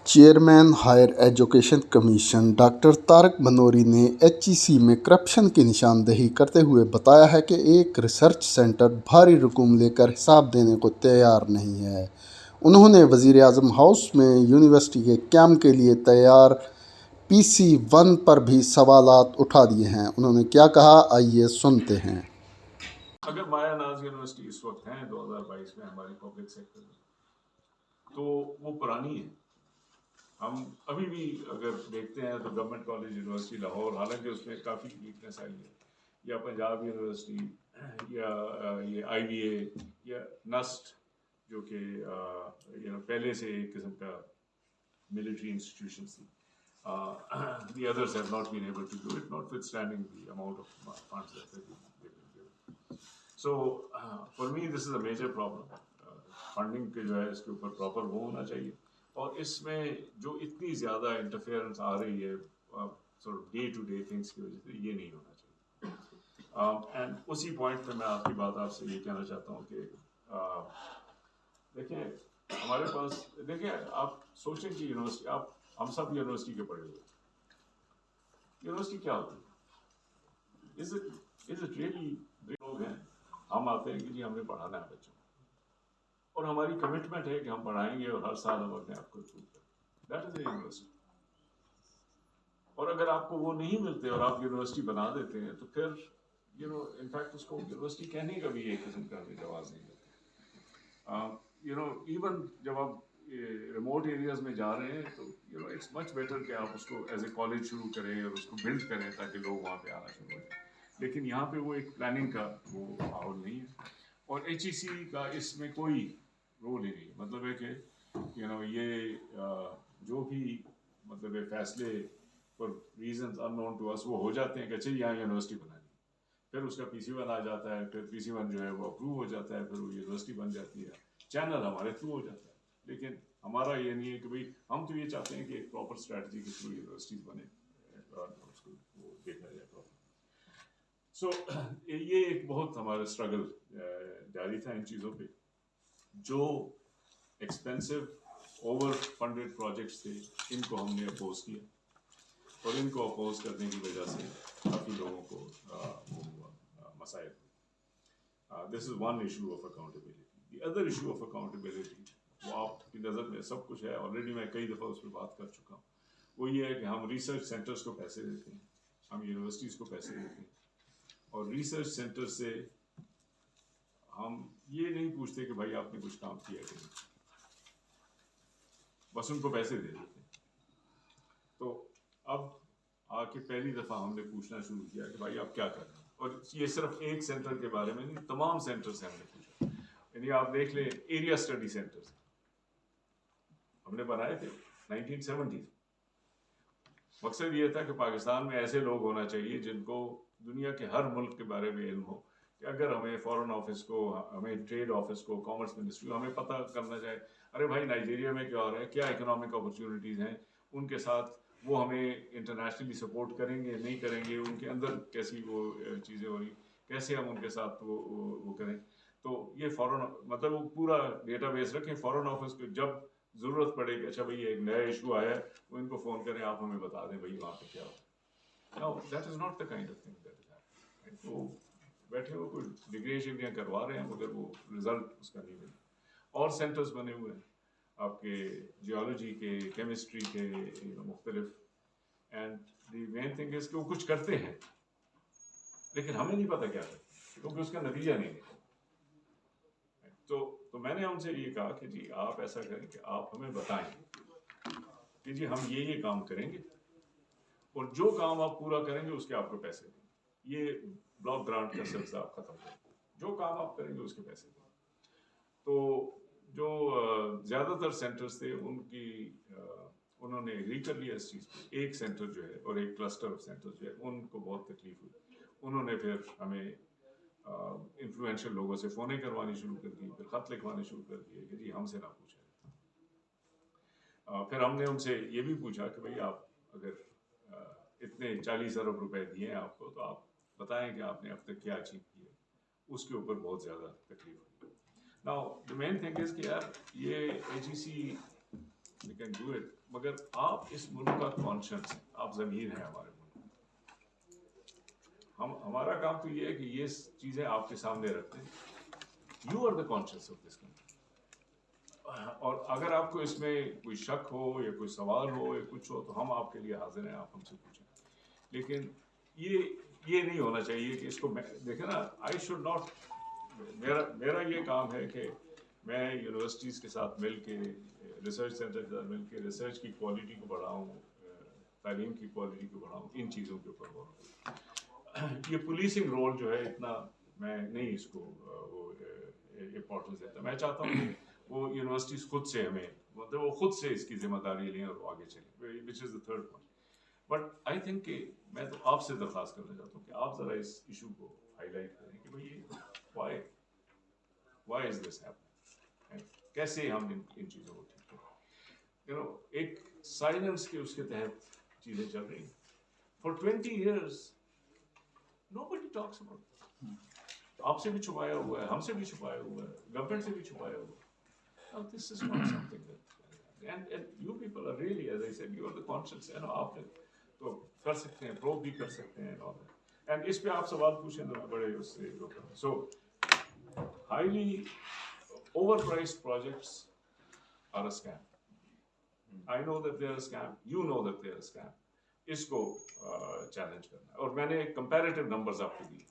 Chairman higher education commission ڈاکٹرطارق Banuri نے HEC میں corruption کی نشاندہی کرتے ہوئے بتایا ہے کہ ایک ریسرچ سنٹر بھاری رقوم لے کر حساب دینے کو تیار نہیں ہے۔ انہوں نے وزیراعظم ہاؤس میں یونیورسٹی کے قیام کے لیے تیار PC-1 پر بھی سوالات اٹھا دیے ہیں۔ انہوں نے کیا کہا، آئیے سنتے ہیں۔ اگر مایا ناز یونیورسٹی اس وقت ہیں 2022 میں ہماری پبلک سیکٹر میں، تو وہ پرانی ہے۔ ہم ابھی بھی اگر دیکھتے ہیں تو گورنمنٹ کالج یونیورسٹی لاہور، حالانکہ اس میں کافی ویکنیس آئی ہے، یا پنجاب یونیورسٹی، یا یہ IBA یا نسٹ، جو کہ پہلے سے ایک قسم کا ملٹری انسٹیٹیوشن تھی. The others have not been able to do it, notwithstanding the amount of funds that they've been given. So for me this is a major problem. Funding کے جو ہے اس کے اوپر پراپر وہ ہونا چاہیے، اور اس میں جو اتنی زیادہ انٹرفیئرنس آ رہی ہے sort of day to day things کی وجہ سے، یہ نہیں ہونا چاہیے. اینڈ اسی پوائنٹ پہ میں آپ کی بات آپ سے یہ کہنا چاہتا ہوں کہ دیکھیں ہمارے پاس، دیکھیں آپ سوچیں کہ یونیورسٹی، آپ ہم سب یونیورسٹی کے پڑھے ہوئے، یونیورسٹی کیا ہوتی ہے؟ از اٹ ریئلی لوگ ہیں، ہم آتے ہیں کہ جی ہم نے پڑھانا ہے بچوں کو، اور ہماری کمٹمنٹ ہے کہ ہم پڑھائیں گے اور ہر سال ہم اپنے آپ کو امپروو کریں. That is a university. اور اگر آپ کو وہ نہیں ملتے اور آپ یونیورسٹی بنا دیتے ہیں تو پھر انفیکٹ اس کو یونیورسٹی کہنے کا بھی ایک قسم کا جواز نہیں دیتے. ایون جب آپ ریموٹ ایریاز میں جا رہے ہیں تو اٹس مچ بیٹر کہ آپ اس کو ایز اے کالج شروع کریں اور اس کو بلڈ کریں تاکہ لوگ وہاں پہ آنا شروع ہو جائیں. لیکن یہاں پہ وہ ایک پلاننگ کا وہ ماحول نہیں ہے، اور HEC کا اس میں کوئی رول ہی نہیں. مطلب ہے کہ یہ جو بھی مطلب فیصلے for reasons unknown to us وہ ہو جاتے ہیں کہ اچھا یہاں یونیورسٹی بنانی، پھر اس کا PC-1 آ جاتا ہے، پھر PC-1 جو ہے وہ اپروو ہو جاتا ہے، پھر وہ یونیورسٹی بن جاتی ہے، چینل ہمارے تھرو ہو جاتا ہے. لیکن ہمارا یہ نہیں ہے کہ بھائی ہم تو یہ چاہتے ہیں کہ ایک پراپر اسٹریٹجی کے تھرو یونیورسٹیز بنے اور اس کو وہ دیکھا جائے پراپر. سو یہ ایک بہت ہمارا اسٹرگل جاری تھا ان چیزوں پہ. جو ایکسپینسو اوور فنڈیڈ پروجیکٹس تھے ان کو ہم نے اپوز کیا، اور ان کو اپوز کرنے کی وجہ سے کافی لوگوں کو مسائل ہوئے. This is one issue of accountability. The other issue of accountability, وہ آپ کی نظر میں سب کچھ ہے، آلریڈی میں کئی دفعہ اس پہ بات کر چکا ہوں. وہ یہ ہے کہ ہم ریسرچ سینٹرز کو پیسے دیتے ہیں، ہم یونیورسٹیز کو پیسے دیتے ہیں، اور ریسرچ سینٹر سے ہم یہ نہیں پوچھتے کہ بھائی آپ نے کچھ کام کیا کہ نہیں، بس ان کو پیسے دے دیتے ہیں. تو اب آ کے پہلی دفعہ ہم نے پوچھنا شروع کیا کہ بھائی آپ کیا کر رہے ہیں، اور یہ صرف ایک سینٹر کے بارے میں نہیں، تمام سینٹر سے ہم نے پوچھا. یعنی آپ دیکھ لیں ایریا اسٹڈی سینٹرز ہم نے بنائے تھے 1970. مقصد یہ تھا کہ پاکستان میں ایسے لوگ ہونا چاہیے جن کو دنیا کے ہر ملک کے بارے میں علم ہو، کہ اگر ہمیں فورن آفس کو، ہمیں ٹریڈ آفس کو، کامرس منسٹری کو ہمیں پتہ کرنا چاہے ارے بھائی نائجیریا میں کیا ہو رہا ہے، کیا اکنامک اپرچونیٹیز ہیں ان کے ساتھ، وہ ہمیں انٹرنیشنلی سپورٹ کریں گے نہیں کریں گے، ان کے اندر کیسی وہ چیزیں ہو رہی، کیسے ہم ان کے ساتھ وہ کریں. تو یہ فورن مطلب وہ پورا ڈیٹا بیس رکھیں، فورن آفس کو جب ضرورت پڑے کہ اچھا بھائی ایک نیا ایشو آیا ہے، وہ ان کو فون کریں، آپ ہمیں بتا دیں بھائی وہاں پہ کیا ہو. No that is not the kind of thing that is happening. تو بیٹھے وہ کوئی ڈگریاں شگریاں کروا رہے ہیں مگر وہ رزلٹ اس کا نہیں ملے. اور سینٹرز بنے ہوئے ہیں آپ کے جیولوجی کے، کیمسٹری کے، مختلف. And the main thing is کہ وہ کچھ کرتے ہیں لیکن ہمیں نہیں پتہ کیا کرتے کیونکہ اس کا نتیجہ نہیں ہے. تو میں نے ان سے یہ کہا کہ جی آپ ایسا کریں کہ آپ ہمیں بتائیں کہ جی ہم یہ کام کریں گے، اور جو کام آپ پورا کریں گے اس کے آپ کو پیسے دیں گے. یہ بلاک گرانٹ کا سلسلہ آپ ختم کریں، جو کام آپ کریں گے اس کے پیسے دیں. تو جو زیادہ تر سینٹرز تھے انہوں نے ایگری کر لیا اس چیز پہ. ایک سینٹر جو ہے اور ایک کلسٹر آف سینٹر جو ہے ان کو بہت تکلیف ہوئی. انہوں نے پھر ہمیں انفلوئنشل لوگوں سے فونیں کروانی شروع کر دی، پھر خط لکھوانے شروع کر دیے کہ جی ہم سے نہ پوچھیں. پھر ہم نے ان سے یہ بھی پوچھا کہ بھئی آپ اگر اتنے 40 ارب روپے دیے ہیں آپ کو تو آپ بتائیں کہ آپ نے اب تک کیا اچیو کیا. اس کے اوپر بہت زیادہ تکلیف ہوئی. Now the main thing is کہ یار یہ HEC we can do it. مگر آپ اس ملک کا کانشنس ہیں, آپ ضمیر ہیں ہمارے ملک. ہمارا کام تو یہ ہے کہ یہ چیزیں آپ کے سامنے رکھتے ہیں. You are the conscious of this country. اور اگر آپ کو اس میں کوئی شک ہو یا کوئی سوال ہو یا کچھ ہو تو ہم آپ کے لیے حاضر ہیں, آپ ہم سے پوچھیں. لیکن یہ نہیں ہونا چاہیے کہ اس کو دیکھیں نا, آئی شوڈ ناٹ, میرا یہ کام ہے کہ میں یونیورسٹیز کے ساتھ مل کے, ریسرچ سینٹر کے ساتھ مل کے ریسرچ کی کوالٹی کو بڑھاؤں, تعلیم کی کوالٹی کو بڑھاؤں, ان چیزوں کے اوپر غور کروں. یہ پولیسنگ رول جو ہے اتنا میں نہیں اس کو وہ امپورٹنس دیتا. میں چاہتا ہوں کہ وہ یونیورسٹیز خود سے ہمیں مطلب وہ خود سے اس کی ذمہ داری لیں اور آگے چلیں, which is the third point. But I think کہ میں تو آپ سے درخواست کرنا چاہتا ہوں کہ آپ ذرا اس ایشو کو ہائی لائٹ کریں کہ بھائی وائی از دس ہیپننگ, کیسے ہم ان چیزوں کو ٹھیک کریں. ایک سائلنس کے اس کے تحت چیزیں چل رہی ہیں. For 20 years nobody talks about this. آپ سے بھی چھپایا ہوا ہے, ہم سے بھی چھپایا ہوا ہے, گورنمنٹ سے بھی چھپایا ہوا ہے. Now this is not something that and you people are really, as I said, you are the conscience. آپ تو کر سکتے ہیں, پروب بھی کر سکتے ہیں, and اس پہ آپ سوال پوچھیں تو بڑے اس سے. So highly overpriced projects are a scam. I know that they are a scam. You know that they are a scam. اس کو چیلنج کرنا ہے. اور میں نے کمپیریٹیو نمبرز آپ کو دی.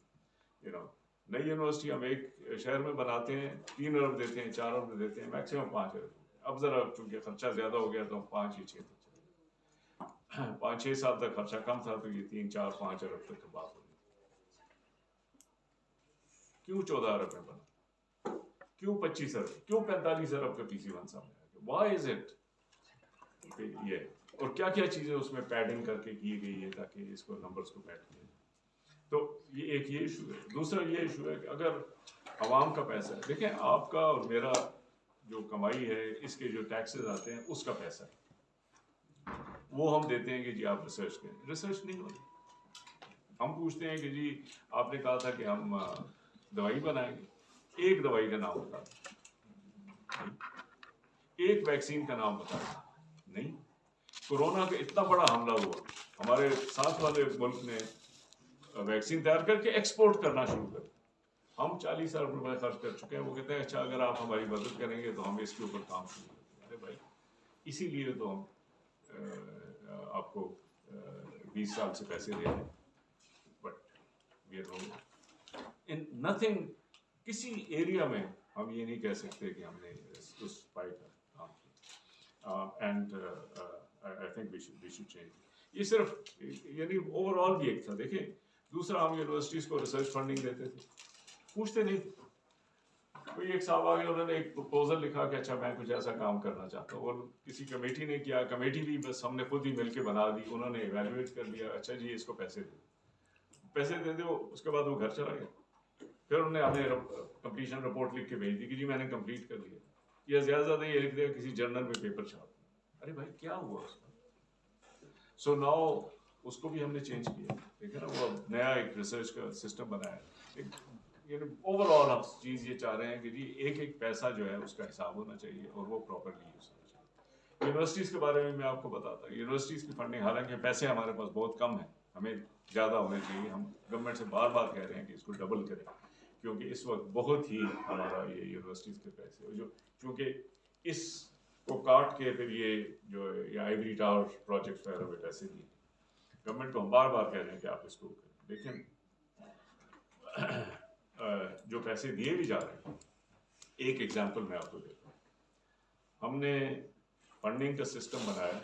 نئی یونیورسٹی ہم ایک شہر میں بناتے ہیں, 3 ارب دیتے ہیں, 4 ارب دیتے ہیں, میکسیمم 5 ارب. اب ذرا چونکہ خرچہ زیادہ ہو گیا تو 5 یا 6 تک چلے. 5-6 سال تک خرچہ کم تھا تو یہ 3-4-5 ارب تک کی بات ہوگی. کیوں 14 ارب میں بنا, کیوں 25 ارب, کیوں 45 ارب کا PC1 سامنے آ گیا. وائی از اٹ یہ, اور کیا کیا چیزیں اس میں پیڈنگ کر کے کی گئی ہے تاکہ اس کو نمبرز کو پیڈ کیا جائے. تو یہ ایک یہ ایشو ہے. دوسرا یہ ایشو ہے کہ اگر عوام کا پیسہ ہے, دیکھیں آپ کا اور میرا جو کمائی ہے, اس کے جو ٹیکسز آتے ہیں اس کا پیسہ ہے, وہ ہم دیتے ہیں کہ جی آپ ریسرچ کریں. ریسرچ نہیں ہوتی. ہم پوچھتے ہیں کہ جی آپ نے کہا تھا کہ ہم دوائی بنائیں گے, ایک دوائی کا نام بتا دیں, ایک ویکسین کا نام بتا دیں, نہیں. کورونا کا اتنا بڑا حملہ ہوا, ہمارے ساتھ والے ملک نے ویکسین تیار کر کے ایکسپورٹ کرنا شروع کر. ہم 40 ارب روپے خرچ کر چکے ہیں. وہ کہتے ہیں اچھا اگر آپ ہماری مدد کریں گے تو ہم اس کے اوپر کام شروع کریں گے. ارے بھائی, اسی لیے تو ہم آپ کو 20 سال سے پیسے دے رہے ہیں. But we are wrong in nothing. کسی ایریا میں ہم یہ نہیں کہہ سکتے کہ ہم نے اس پائی کا کام کیا. And I think we should change. یہ صرف یعنی اوور آل بھی ایک تھا. دیکھیں دوسرا, ہم یونیورسٹیز کو ریسرچ فنڈنگ دیتے تھے, پوچھتے نہیں تھے. کوئی ایک صاحب آگے, انہوں نے ایک پروپوزل لکھا کہ اچھا میں کچھ ایسا کام کرنا چاہتا ہوں, اور کسی کمیٹی نے کیا, کمیٹی بھی بس ہم نے خود ہی مل کے بنا دی, انہوں نے ایویلویٹ کر لیا, اچھا جی اس کو پیسے دے دو. اس کے بعد وہ گھر چلا گیا. پھر انہوں نے ہمیں کمپلیشن رپورٹ لکھ کے بھیج دی کہ جی میں نے کمپلیٹ کر لیا, یا زیادہ زیادہ یہ لکھ دیا کسی جرنل میں پیپر چھاپ. ارے بھائی کیا ہوا اس کا. سو ناؤ اس کو بھی ہم نے چینج کیا. ٹھیک ہے نا, وہ نیا ایک ریسرچ کا سسٹم بنایا. یعنی اوور آل ہم چیز یہ چاہ رہے ہیں کہ جی ایک ایک پیسہ جو ہے اس کا حساب ہونا چاہیے اور وہ پراپرلی یوز ہونا چاہیے. یونیورسٹیز کے بارے میں آپ کو بتاتا ہوں, یونیورسٹیز کی فنڈنگ, حالانکہ پیسے ہمارے پاس بہت کم ہیں, ہمیں زیادہ ہونے چاہیے. ہم گورنمنٹ سے بار بار کہہ رہے ہیں کہ اس کو ڈبل کریں, کیونکہ اس وقت بہت ہی ہمارا یہ یونیورسٹیز کے پیسے جو چونکہ اس کو کاٹ کے پھر یہ جو آئیوری ٹاور پروجیکٹ وغیرہ میں پیسے دیے. گورنمنٹ کو ہم بار بار کہہ رہے ہیں کہ آپ اس کو کریں, لیکن جو پیسے دیے بھی جا رہے ہیں. ایک ایگزامپل میں آپ کو دیتا ہوں. ہم نے فنڈنگ کا سسٹم بنایا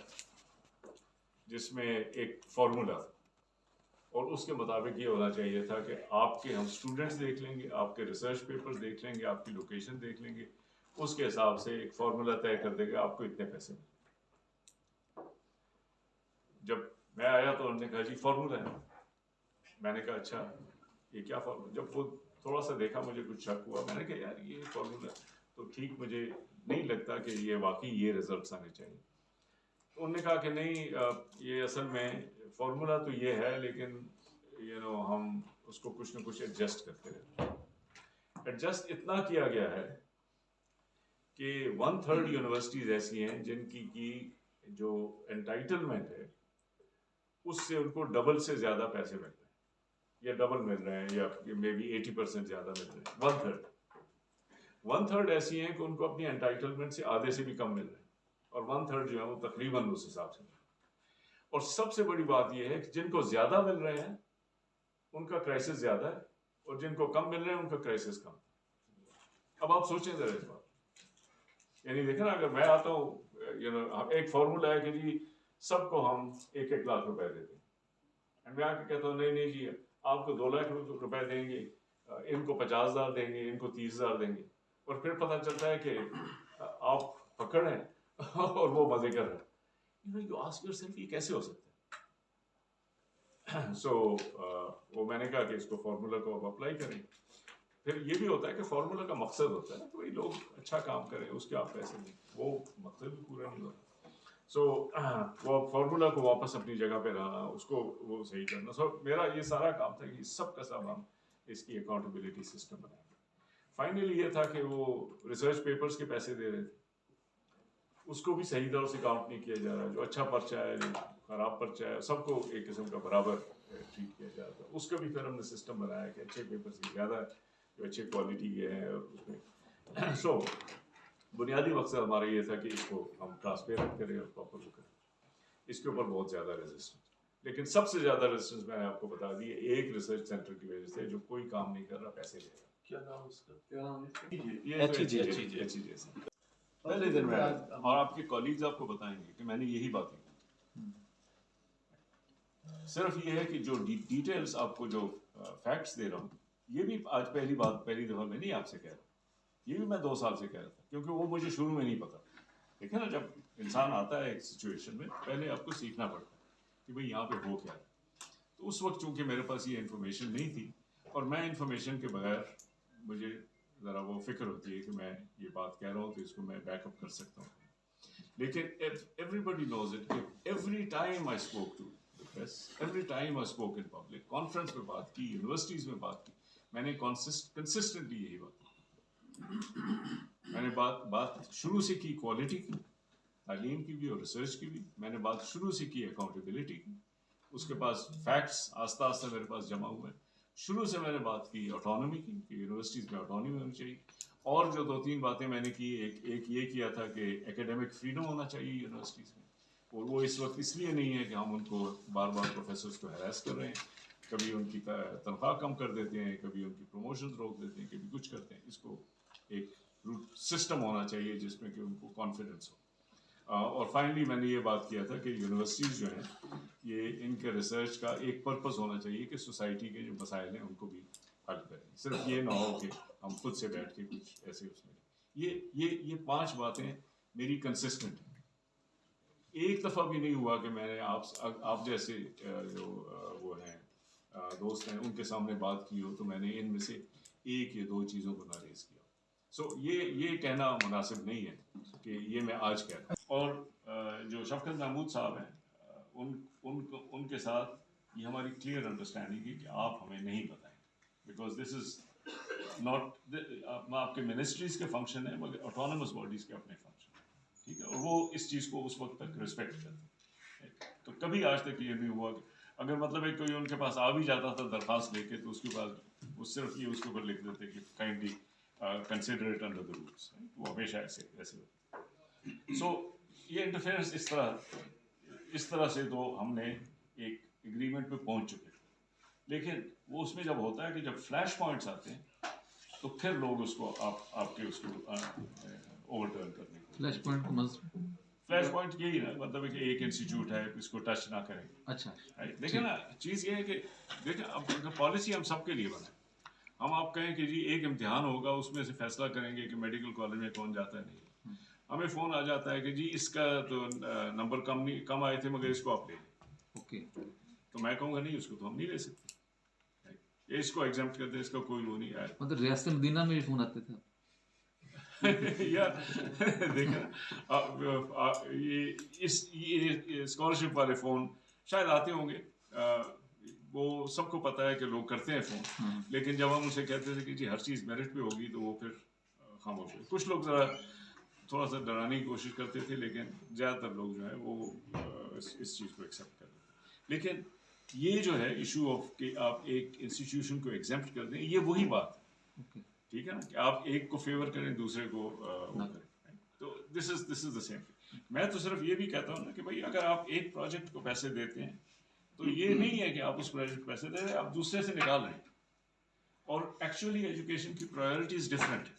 جس میں ایک فارمولا, اور اس کے مطابق یہ ہونا چاہیے تھا کہ آپ کے ہم اسٹوڈنٹس دیکھ لیں گے, آپ کے ریسرچ پیپرز دیکھ لیں گے, آپ کی لوکیشن دیکھ لیں گے, اس کے حساب سے ایک فارمولا طے کر دے گا آپ کو اتنے پیسے ملیں. جب میں آیا تو انہوں نے کہا جی فارمولا ہے. میں نے کہا اچھا یہ کیا فارمولا. جب وہ تھوڑا سا دیکھا مجھے کچھ شک ہوا. میں نے کہا یار یہ فارمولا تو ٹھیک مجھے نہیں لگتا کہ یہ واقعی یہ رزلٹس آنے چاہیے. انہوں نے کہا کہ نہیں یہ اصل میں فارمولا تو یہ ہے, لیکن ہم اس کو کچھ نہ کچھ ایڈجسٹ کرتے رہتے ہیں. ایڈجسٹ اتنا کیا گیا ہے کہ 1/3 یونیورسٹیز ایسی ہیں جن کی جو انٹائٹلمنٹ ہے اس سے ان کو ڈبل سے زیادہ پیسے مل رہے ہیں، یا ڈبل مل رہے ہیں، یا مے بی 80% زیادہ مل رہے ہیں. 1/3 ایسی ہیں کہ ان کو اپنی انٹائٹلمنٹ سے آدھے سے بھی کم مل رہے ہیں، اور 1/3 جو ہے وہ تقریباً اس حساب سے. اور سب سے بڑی بات یہ ہے کہ جن کو زیادہ مل رہے ہیں ان کا کرائسس زیادہ ہے، اور جن کو کم مل رہے ہیں ان کا کرائسس کم. اب آپ سوچیں ذرا اس بات، یعنی دیکھیں نا، اگر میں آتا ہوں، ایک فارمولا ہے کہ جی سب کو ہم 1 لاکھ روپے دیتے ہیں، میں آ کے کہتا ہوں نہیں جی آپ کو 2 لاکھ روپے دیں گے، ان کو 50,000 دیں گے، ان کو 30,000 دیں گے، اور پھر پتہ چلتا ہے کہ آپ پکڑ ہیں اور وہ مزے کر رہے ہیں. You ask yourself یہ کیسے ہو سکتا ہے؟ سو وہ میں نے کہا کہ اس کو فارمولا کو اب اپلائی کریں. پھر یہ بھی ہوتا ہے کہ فارمولا کا مقصد ہوتا ہے کہ بھائی لوگ اچھا کام کریں، اس کے آپ پیسے دیں، وہ مقصد بھی پورا نہیں ہوتا. سو وہ فارمولا کو واپس اپنی جگہ پہ لانا، اس کو وہ صحیح کرنا. سو میرا یہ سارا کام تھا کہ سب کا سب ہم اس کی اکاؤنٹیبلٹی سسٹم بنائیں. فائنلی یہ تھا کہ وہ ریسرچ پیپرز کے پیسے دے رہے تھے، اس کو بھی صحیح طور سے کاؤنٹ نہیں کیا جا رہا. جو اچھا پرچہ ہے، جو خراب پرچہ ہے، سب کو ایک قسم کا برابر ٹریٹ کیا جاتا ہے. اس کا بھی پھر ہم نے سسٹم بنایا کہ اچھے پیپرز کی زیادہ جو اچھے کوالٹی کے ہیں اس میں. سو بنیادی مقصد ہمارا یہ تھا کہ اس کو ہم ٹرانسپیرنٹ کریں اور پراپر کریں. اس کے اوپر بہت زیادہ ریزسٹنس، لیکن سب سے زیادہ ریزسٹنس میں نے آپ کو بتا دی ایک ریسرچ سینٹر کی وجہ سے جو کوئی کام نہیں کر رہا، پیسے لے رہا. کیا نام اس کا؟ یہ HEC. پہلے دن میں، اور آپ کے کولیگز آپ کو بتائیں گے کہ میں نے یہی باتیں کی. صرف یہ ہے کہ جو ڈیٹیلز آپ کو جو فیکٹس دے رہا ہوں، یہ بھی آج پہلی دفعہ میں نہیں آپ سے کہہ رہا، یہ بھی میں 2 سال سے کہہ رہا تھا، کیونکہ وہ مجھے شروع میں نہیں پتا. دیکھیں نا، جب انسان آتا ہے ایک سچویشن میں، پہلے آپ کو سیکھنا پڑتا ہے کہ بھئی یہاں پہ ہو کیا ہے. تو اس وقت چونکہ میرے پاس یہ انفارمیشن نہیں تھی، اور میں انفارمیشن کے بغیر مجھے ذرا وہ فکر ہوتی ہے کہ میں یہ بات کہہ رہا ہوں تو اس کو میں بیک اپ کر سکتا ہوں. لیکن everybody knows it. Every time I spoke to the press, every time I spoke in public, conference میں بات کی، یونیورسٹیز میں بات کی، میں نے کنسسٹنٹلی یہی بات کی. میں نے بات شروع سے کی کوالٹی کی، تعلیم کی بھی اور ریسرچ کی بھی. میں نے بات شروع سے کی اکاؤنٹیبلٹی کی، اس کے پاس فیکٹس آہستہ آہستہ میرے پاس جمع ہوئے. شروع سے میں نے بات کی آٹونومی کی کہ یونیورسٹیز میں آٹونومی ہونی چاہیے. اور جو 2-3 باتیں میں نے کی، ایک یہ کیا تھا کہ ایکیڈیمک فریڈم ہونا چاہیے یونیورسٹیز میں، اور وہ اس وقت اس لیے نہیں ہے کہ ہم ان کو بار پروفیسرز کو ہراس کر رہے ہیں، کبھی ان کی تنخواہ کم کر دیتے ہیں، کبھی ان کی پروموشن روک دیتے ہیں، کبھی کچھ کرتے ہیں. اس کو ایک سسٹم ہونا چاہیے جس میں کہ ان کو کانفیڈنس ہو. اور فائنلی میں نے یہ بات کیا تھا کہ یونیورسٹیز جو ہیں، یہ ان کے ریسرچ کا ایک پرپز ہونا چاہیے کہ سوسائٹی کے جو مسائل ہیں ان کو بھی حل کریں. صرف یہ نہ ہو کہ ہم خود سے بیٹھ کے کچھ ایسے اس میں. یہ 5 باتیں میری کنسسٹنٹ ہیں. ایک دفعہ بھی نہیں ہوا کہ میں نے آپ جیسے جو وہ ہیں دوست ہیں ان کے سامنے بات کی ہو تو میں نے ان میں سے 1 یا 2 چیزوں کو نہ ریز کیا. سو یہ کہنا مناسب نہیں ہے کہ یہ میں آج کہہ رہا ہوں. اور جو شفقت محمود صاحب ہیں، ان کے ساتھ یہ ہماری کلیئر انڈرسٹینڈنگ ہے کہ آپ ہمیں نہیں بتائیں، بیکاز دس از ناٹ آپ کے منسٹریز کے فنکشن ہیں، مگر آٹونومس باڈیز کے اپنے فنکشن ہیں. ٹھیک ہے، اور وہ اس چیز کو اس وقت تک رسپیکٹ کرتے ہیں. تو کبھی آج تک یہ نہیں ہوا کہ اگر مطلب ہے کوئی ان کے پاس آ بھی جاتا تھا درخواست لے کے، تو اس کے بعد وہ صرف یہ اس کے اوپر لکھ دیتے کہ kindly consider it under the rules. وہ ہمیشہ ایسے ہوتے. سو یہ انٹرفیئرنس اس طرح سے تو ہم نے ایک ایگریمنٹ پہ پہنچ چکے تھے. لیکن وہ اس میں جب ہوتا ہے کہ جب فلیش پوائنٹس آتے ہیں تو پھر لوگ اس کو آپ کے اس کو اوور ٹرن کرنے کو. فلیش پوائنٹ یہی نا، مطلب ہے کہ ایک انسٹیٹیوٹ ہے، اس کو ٹچ نہ کریں. اچھا دیکھیں نا، چیز یہ ہے کہ دیکھیں اب اگر پالیسی ہم سب کے لیے بنائیں، ہم آپ کہیں کہ جی ایک امتحان ہوگا، اس میں سے فیصلہ کریں گے کہ میڈیکل کالج میں کون جاتا ہے. نہیں، ہمیں فون آ جاتا ہے کہ جی اس کا تو نمبر کم آئے تھے مگر اس کو آپ لے لیں. اوکے، تو میں کہوں گا نہیں، اس کو تو ہم نہیں لے سکتے، اس کو ایگزامپٹ کرتے ہیں، اس کا کوئی وہ نہیں آیا. مطلب ریاست مدینہ میں بھی فون آتے تھے یا دیکھیں یہ اسکالرشپ والے فون شاید آتے ہوں گے، وہ سب کو پتہ ہے کہ لوگ کرتے ہیں فون. لیکن جب ہم ان سے کہتے تھے کہ جی ہر چیز میرٹ پہ ہوگی تو وہ پھر خاموش ہوئے. کچھ لوگ ذرا تھوڑا سا ڈرانے کی کوشش کرتے تھے، لیکن زیادہ تر لوگ جو ہے وہ اس چیز کو ایکسیپٹ کر لیتے. لیکن یہ جو ہے ایشو آف کہ آپ ایک انسٹیٹیوشن کو ایگزمپٹ کر دیں، یہ وہی بات ہے، ٹھیک ہے نا، کہ آپ ایک کو فیور کریں دوسرے کو نہ کریں. تو دس از دا سیم. میں تو صرف یہ بھی کہتا ہوں نا کہ بھائی اگر آپ ایک پروجیکٹ کو پیسے دیتے ہیں تو یہ نہیں ہے کہ آپ اس پروجیکٹ کو پیسے دے رہے ہیں، آپ دوسرے سے نکال رہے ہیں. اور ایکچولی ایجوکیشن کی پرائیورٹیز ڈفرینٹ ہے.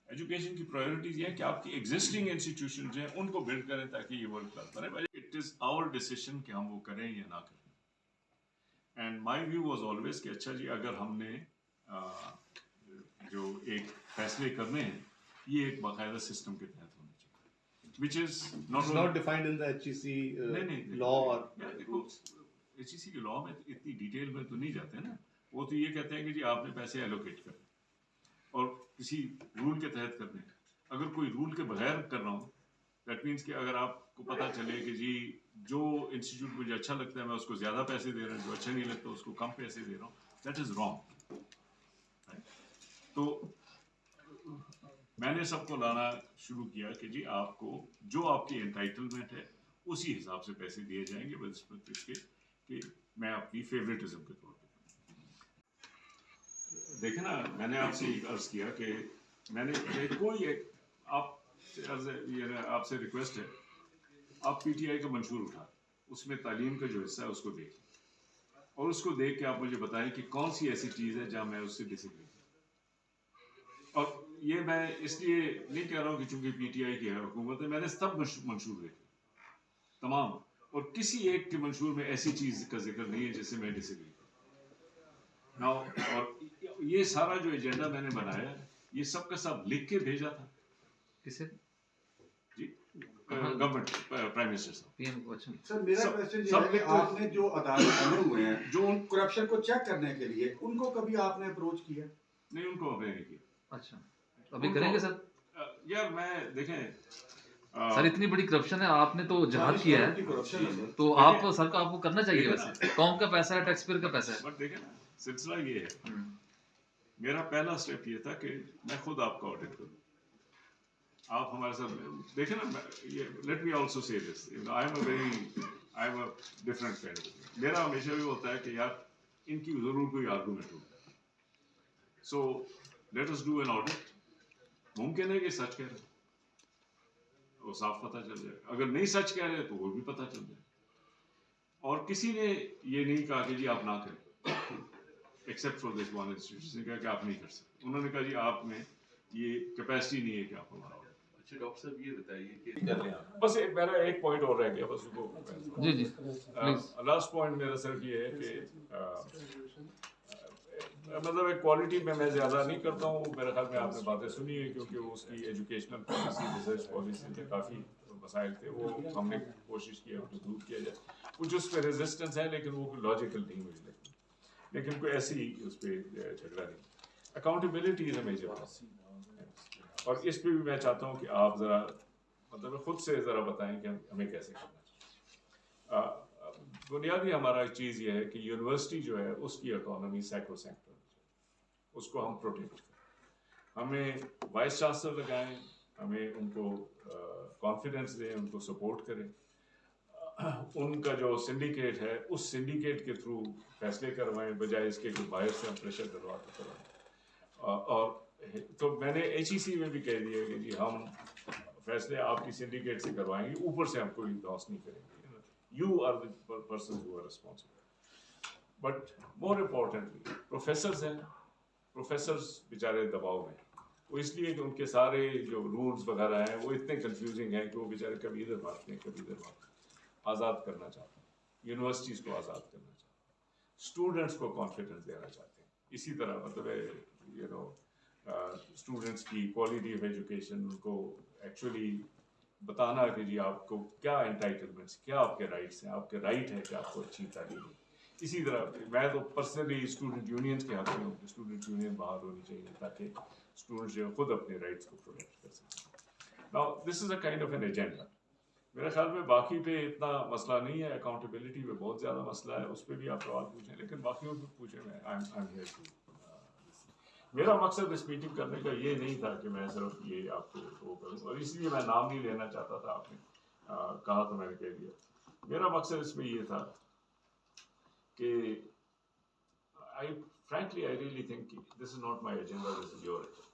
ایجوکیشن کی پرائیورٹیز یہ ہے کہ آپ کی ایگزسٹنگ انسٹیٹیوشن جو ہیں ان کو بلڈ کریں تاکہ یہ ورک کرتا رہے. اٹ از آور ڈیسیشن کہ ہم وہ کریں یا نہ کریں. And my view was always کہ اچھا جی اگر ہم نے جو ایک فیصلے کرنے ہیں یہ ایک باقاعدہ سسٹم کے تحت ہونے چاہیے، which is not defined in the HEC law. HEC کے لاء میں اتنی ڈیٹیل میں تو نہیں جاتے نا. وہ تو یہ کہتے ہیں کہ جی آپ نے پیسے ایلوکیٹ کرنے اور کسی رول کے تحت کرنے. اگر کوئی رول کے بغیر کر رہا ہوں دیٹ مینس کہ اگر آپ کو پتہ چلے کہ جی جو انسٹیٹیوٹ مجھے اچھا لگتا ہے میں اس کو زیادہ پیسے دے رہا ہوں، جو اچھا نہیں لگتا اس کو کم پیسے دے رہا ہوں، دیٹ از رانگ. تو میں نے سب کو لانا شروع کیا کہ جی آپ کو جو آپ کی انٹائٹلمنٹ ہے اسی حساب سے پیسے دیے جائیں گے، بنسبت اس کے کہ میں اپنی فیوریٹزم کے طور پہ. دیکھیں نا، میں نے آپ سے ایک عرض کیا کہ میں نے کوئی ایک آپ سے ریکویسٹ ہے، آپ پی ٹی آئی کا منشور اٹھا، اس میں تعلیم کا جو حصہ ہے اس کو دیکھیں اور اس کو دیکھ کے آپ مجھے بتائیں کہ کون سی ایسی چیز ہے جہاں میں اس سے ڈس ایگری. اور یہ میں اس لیے نہیں کہہ رہا ہوں کہ چونکہ پی ٹی آئی کی حکومت ہے، میں نے سب منشور دیکھے تمام، اور کسی ایک کے منشور میں ایسی چیز کا ذکر نہیں ہے جس سے میں ڈس ایگری کروں. اور یہ سارا جو ایجنڈا میں نے بنایا یہ سب کا سب لکھ کے بھیجا تھا. کسے؟ جی گورنمنٹ، پرائم منسٹر صاحب. سر میرا کویسچن یہ ہے کہ آپ نے جو ادارے بنے ہوئے ہیں جو ان کرپشن کو چیک کرنے کے لیے، ان کو کبھی آپ نے اپروچ کیا؟ نہیں، ان کو ابھی نہیں کیا. اچھا، ابھی کریں گے سر. یار میں دیکھیں سر اتنی بڑی کرپشن ہے، آپ نے تو جہاد کیا ہے تو آپ سر کو آپ کو کرنا چاہیے. ویسے قوم کا پیسہ ہے، ٹیکس پیئر کا پیسہ ہے. بٹ دیکھیں نا سلسلہ یہ ہے، میرا پہلا اسٹیپ یہ تھا کہ میں خود آپ کا آڈٹ کروں. آپ ہمارے ساتھ دیکھیں نا، let me also say this, I am a different kind. میرا ہمیشہ بھی ہوتا ہے کہ یار ان کی ضرور کوئی آرگومنٹ ہوگا، so let us do an audit. ممکن ہے کہ سچ کہہ رہے وہ صاف پتہ چل جائے، اگر نہیں سچ کہہ رہے تو وہ بھی پتہ چل جائے. اور کسی نے یہ نہیں کہا کہ جی آپ نہ کریں، except for this one institution نے کہا کہ آپ نہیں کر سکتے. انہوں نے کہا جی آپ میں یہ کیپیسٹی نہیں ہے کہ آپ ہمارا. اچھا ڈاکٹر صاحب یہ بتائیے کہ کر لیں آپ. بس میرا ایک پوائنٹ اور رہ گیا بس اس کو. جی جی لاسٹ پوائنٹ میرا صرف یہ ہے کہ مطلب ایک کوالٹی میں زیادہ نہیں کرتا ہوں. میرے خیال میں آپ نے باتیں سنی ہیں کیونکہ اس کی ایجوکیشنل پالیسی، ریسرچ پالیسی میں کافی مسائل تھے، وہ ہم نے کوشش کی ان کو دور کیا جائے. کچھ اس پہ ریزسٹنس ہے لیکن وہ لاجیکل نہیں مجھے لگتی، لیکن کوئی ایسی اس پہ جھگڑا نہیں. Accountability is a major policy, اور اس پہ بھی میں چاہتا ہوں کہ آپ ذرا مطلب خود سے ذرا بتائیں کہ ہمیں کیسے کرنا چاہیے. بنیادی ہمارا چیز یہ ہے کہ یونیورسٹی جو ہے اس کی اکانومی سیکروسینکٹ ہونی چاہیے، اس کو ہم پروٹیکٹ کریں. ہمیں وائس چانسلر لگائیں، ہمیں ان کو کانفیڈنس دیں، ان کو سپورٹ کریں. ان کا جو سنڈیکیٹ ہے اس سنڈیکیٹ کے تھرو فیصلے کروائیں، بجائے اس کے کہ باہر سے ہم پریشر ڈلوا کے کروائیں. اور تو میں نے ایچ ای سی میں بھی کہہ دیا کہ جی ہم فیصلے آپ کی سنڈیکیٹ سے کروائیں گے، اوپر سے ہم کوئی لاس نہیں کریں گے. You are the persons who are responsible. But more importantly, professors ہیں، professors بیچارے دباؤ میں. وہ اس لیے کہ ان کے سارے جو رولز وغیرہ ہیں وہ اتنے کنفیوزنگ ہیں کہ وہ بیچارے کبھی ادھر بھاگتے ہیں کبھی ادھر بھاگتے ہیں. آزاد کرنا چاہتے ہیں، یونیورسٹیز کو آزاد کرنا چاہتے ہیں، اسٹوڈنٹس کو کانفیڈنس دینا چاہتے ہیں. اسی طرح مطلب اسٹوڈنٹس کی کوالٹی آف ایجوکیشن، ان کو ایکچولی بتانا کہ جی آپ کو کیا انٹائٹلمنٹس، کیا آپ کے رائٹس ہیں، آپ کے رائٹ ہے کہ آپ کو اچھی تعلیم ہو. اسی طرح میں تو پرسنلی اسٹوڈنٹ یونینس کے حق میں ہوں کہ اسٹوڈنٹ یونین بحال ہونی چاہیے تاکہ اسٹوڈنٹ جو خود اپنے رائٹس کو پروٹیکٹ کر سکیں. Now this is a kind of an agenda. میرے خیال میں باقی پہ اتنا مسئلہ نہیں ہے، اکاؤنٹیبلٹی پہ بہت زیادہ مسئلہ ہے، اس پہ بھی آپ سوال پوچھیں، لیکن باقیوں پہ پوچھیں. میں میرا مقصد اس میٹنگ کرنے کا یہ نہیں تھا کہ میں صرف یہ آپ کو وہ کروں، اور اس لیے میں نام نہیں لینا چاہتا تھا، آپ نے کہا تو میں نے کہہ دیا. میرا مقصد اس میں یہ تھا کہ frankly I really think this is not my agenda, this is your agenda.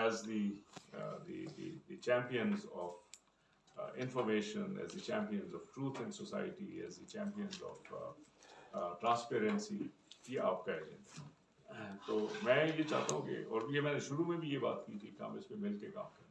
As the champions of information, as the champions of truth in society, as the champions of transparency, یہ آپ کا ایجنڈا. تو میں یہ چاہتا ہوں کہ، اور یہ میں نے شروع میں بھی یہ بات کی تھی کہ ہم اس پہ مل کے کام کریں.